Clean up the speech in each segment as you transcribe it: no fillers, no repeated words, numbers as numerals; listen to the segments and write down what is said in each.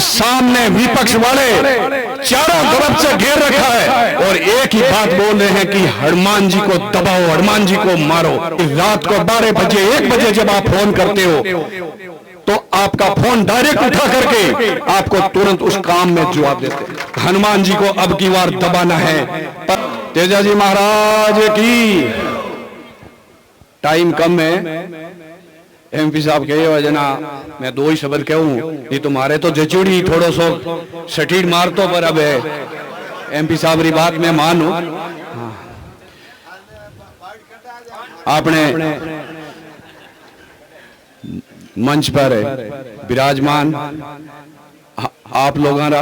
सामने विपक्ष वाले चारों तरफ से घेर रखा है और एक ही बात बोल रहे हैं कि हनुमान जी को दबाओ, हनुमान जी को मारो। रात को 12 बजे 1 बजे जब आप फोन करते हो तो आपका फोन डायरेक्ट उठा करके आपको तुरंत उस काम में जवाब देते हैं। हनुमान जी को अब की बार दबाना है। तेजाजी महाराज की टाइम कम है। एमपी साहब कहे वजना मैं 2 ही शब्द कहूं, ये तुम्हारे तो जचुड़ी थोड़ो सो सटीर मार तो पर अब है एमपी साहब री बात मैं मानू। आपने मंच पर विराजमान आप लोगों का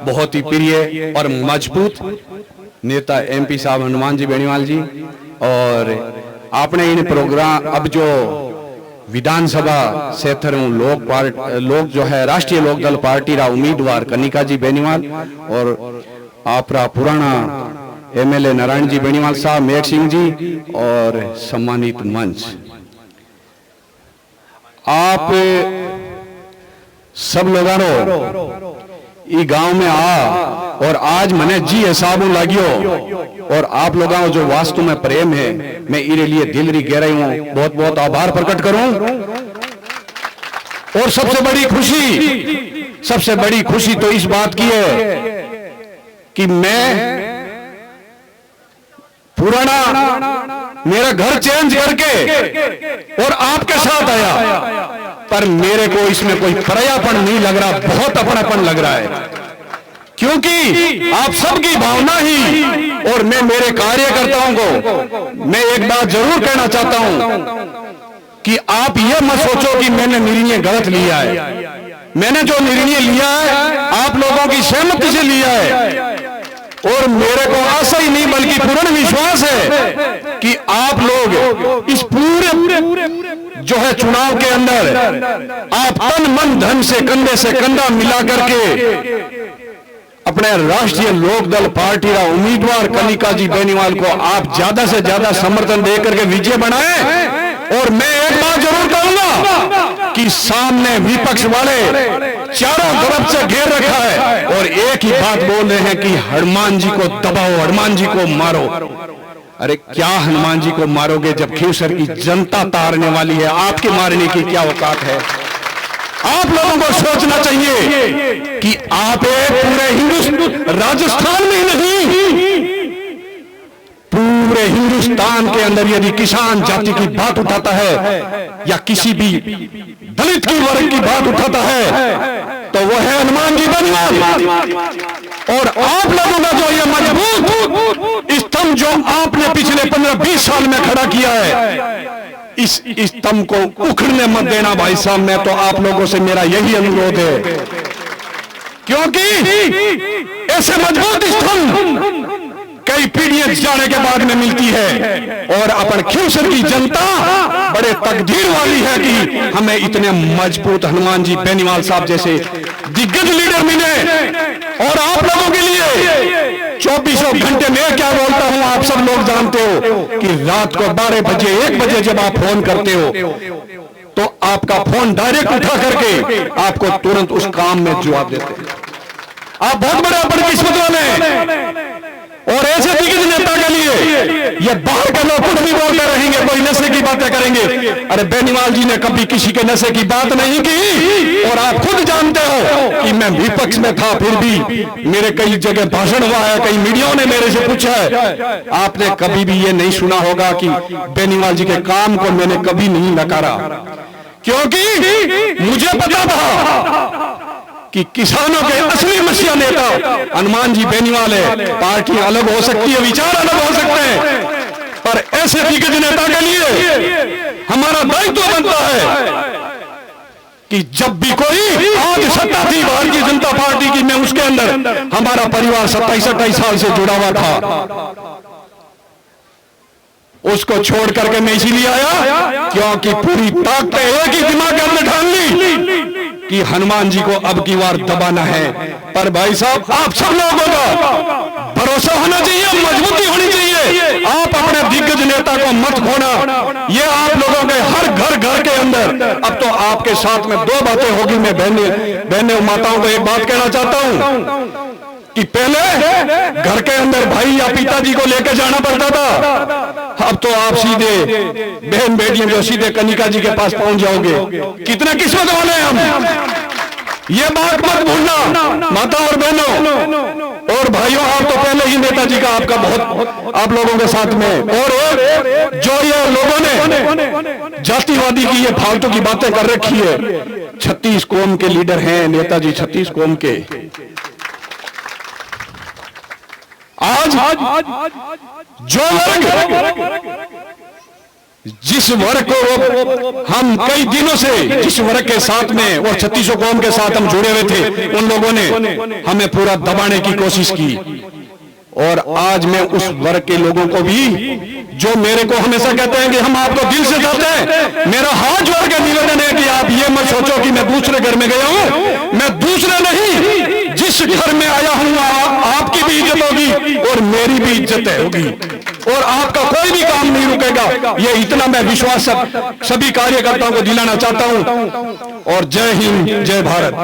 बहुत ही प्रिय और मजबूत नेता एमपी साहब हनुमान जी बेनीवाल जी, और आपने इन प्रोग्राम अब जो विधानसभा क्षेत्र लोग जो है राष्ट्रीय लोकदल पार्टी रा उम्मीदवार कनिका जी बेनीवाल और आपरा पुराना एमएलए नारायण जी बेनीवाल साहब, मेघ सिंह जी और सम्मानित मंच, आप सब लोगों ई गांव में आ और आज मने जी हिसाब लागियो और आप लोगों को जो वास्तु में प्रेम है मैं इरे लिए दिल री गहराई हूं बहुत बहुत आभार प्रकट करूं। और सबसे बड़ी खुशी तो इस बात की है कि मैं पुराना मेरा घर चेंज करके और आपके साथ आया, पर मेरे को इसमें कोई परायापन नहीं लग रहा, बहुत अपनापन लग रहा है, क्योंकि आप सबकी भावना ही। और मैं मेरे कार्यकर्ताओं को मैं एक बात जरूर कहना चाहता हूं कि आप ये मत सोचो कि मैंने निर्णय गलत लिया है। मैंने जो निर्णय लिया है आप लोगों की सहमति से लिया है और मेरे को आशा ही नहीं बल्कि पूर्ण विश्वास है कि आप लोग इस पूरे जो है चुनाव के अंदर आप तन मन धन से कंधा मिला करके अपने राष्ट्रीय लोकदल पार्टी का उम्मीदवार कनिका जी बेनीवाल को आप ज्यादा से ज्यादा समर्थन देकर के विजय बनाए। और मैं एक बात जरूर कहूंगा कि सामने विपक्ष वाले चारों तरफ से घेर रखा है और एक ही बात बोल रहे हैं कि हनुमान जी को दबाओ, हनुमान जी को मारो। अरे क्या हनुमान जी को मारोगे जब खींवसर की जनता तारने वाली है, आपके मारने की क्या औकात है? आप लोगों को सोचना चाहिए कि आप पूरे हिंदुस्तान राजस्थान में ही नहीं पूरे हिंदुस्तान के अंदर यदि किसान जाति की बात उठाता है या किसी भी दलित की वर्ग की बात उठाता है तो वह है हनुमान जी बेनीवाल। और आप लोगों का जो ये मजबूत स्तंभ जो आपने पिछले 15-20 साल में खड़ा किया है, इस स्तंभ को उखड़ने मत देना भाई साहब। मैं तो आप लोगों से मेरा यही अनुरोध है, क्योंकि ऐसे मजबूत स्तंभ कई पीढ़ियां जाने के बाद में मिलती है और अपन खींवसर की जनता बड़े तकदीर वाली है कि हमें इतने मजबूत हनुमान जी बेनीवाल साहब जैसे दिग्गज लीडर मिले। और आप लोगों के लिए 24 घंटे में क्या बोलता हूं आप सब लोग जानते हो कि रात को 12 बजे 1 बजे जब आप फोन करते हो तो आपका फोन डायरेक्ट उठा करके आपको तुरंत उस काम में जवाब देते हैं। आप बहुत बड़े बदकिस्मत वाले हैं। और ऐसे दिग्गज नेता के लिए ये बाहर के लोग कुछ भी बोलते रहेंगे, कोई नशे की बातें करेंगे। अरे बेनीवाल जी ने कभी किसी के नशे की बात नहीं की और आप खुद जानते हो कि मैं विपक्ष में था, फिर भी मेरे कई जगह भाषण हुआ है, कई मीडिया ने मेरे से पूछा है। आपने कभी भी ये नहीं सुना होगा कि बेनीवाल जी के काम को मैंने कभी नहीं नकारा, क्योंकि मुझे पता था कि किसानों के असली मसीहा नेता हनुमान जी बेनीवाल है। पार्टी अलग हो सकती है, विचार अलग हो सकते हैं, पर ऐसे दिग्गज नेता के लिए हमारा दायित्व बनता है कि जब भी कोई आज सत्ता थी भारतीय जनता पार्टी की, मैं उसके अंदर हमारा परिवार 27-28 साल से जुड़ा हुआ था, उसको छोड़ करके मैं इसीलिए आया क्योंकि पूरी ताकत एक ही दिमाग के अंदर ठान ली कि हनुमान जी को अब की बार दबाना है। पर भाई साहब आप सब लोगों का भरोसा होना चाहिए, मजबूती होनी चाहिए। आप अपने दिग्गज नेता को मत खोना। ये आप लोगों के हर घर के अंदर अब तो आपके साथ में दो बातें होगी। मैं बहने माताओं को एक बात कहना चाहता हूं कि पहले घर के अंदर भाई या पिताजी को लेकर जाना पड़ता था, अब तो आप सीधे बहन बेटियों जो सीधे कनिका जी के पास पहुंच जाओगे। कितने किस्मत वाले हैं हम, ये बात मत भूलना माता और बहनों और भाइयों। आप तो पहले ही नेताजी का आपका बहुत आप लोगों के साथ में। और जो ये लोगों ने जातिवादी की ये फालतू की बातें कर रखी है, 36 कौम के लीडर हैं नेताजी, 36 कौम के। आज जो वर्ग जिस वर्ग को हम कई दिनों से जिस वर्ग के साथ में और 36 कौम के साथ हम जुड़े हुए थे, उन लोगों ने हमें पूरा दबाने की कोशिश की। और आज मैं उस वर्ग के लोगों को भी जो मेरे को हमेशा कहते हैं कि हम आपको दिल से चाहते हैं, मेरा हाथ जोड़ के निवेदन है कि आप ये मत सोचो कि मैं दूसरे घर में गया हूं। मैं दूसरे नहीं, जिस घर में आया हूं आपकी भी इज्जत होगी और मेरी भी इज्जत होगी और आपका कोई भी काम नहीं रुकेगा। ये इतना मैं विश्वास सभी कार्यकर्ताओं को दिलाना चाहता हूं। और जय हिंद, जय भारत।